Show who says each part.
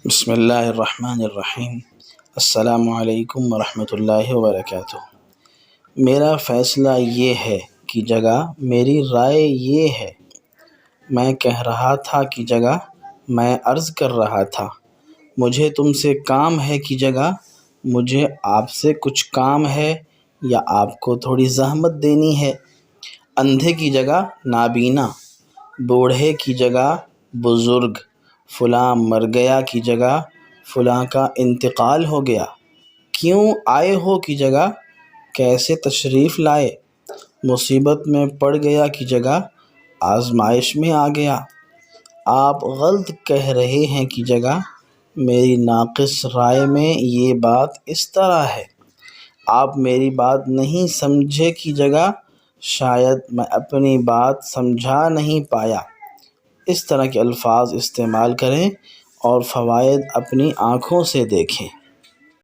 Speaker 1: بسم اللہ الرحمن الرحیم۔ السلام علیکم ورحمۃ اللہ وبرکاتہ۔ میرا فیصلہ یہ ہے کی جگہ میری رائے یہ ہے، میں کہہ رہا تھا کی جگہ میں عرض کر رہا تھا، مجھے تم سے کام ہے کی جگہ مجھے آپ سے کچھ کام ہے، یا آپ کو تھوڑی زحمت دینی ہے۔ اندھے کی جگہ نابینا، بوڑھے کی جگہ بزرگ، فلاں مر گیا کی جگہ فلاں کا انتقال ہو گیا، کیوں آئے ہو کی جگہ کیسے تشریف لائے، مصیبت میں پڑ گیا کی جگہ آزمائش میں آ گیا۔ آپ غلط کہہ رہے ہیں کی جگہ میری ناقص رائے میں یہ بات اس طرح ہے، آپ میری بات نہیں سمجھے کی جگہ شاید میں اپنی بات سمجھا نہیں پایا۔ اس طرح کے الفاظ استعمال کریں اور فوائد اپنی آنکھوں سے دیکھیں۔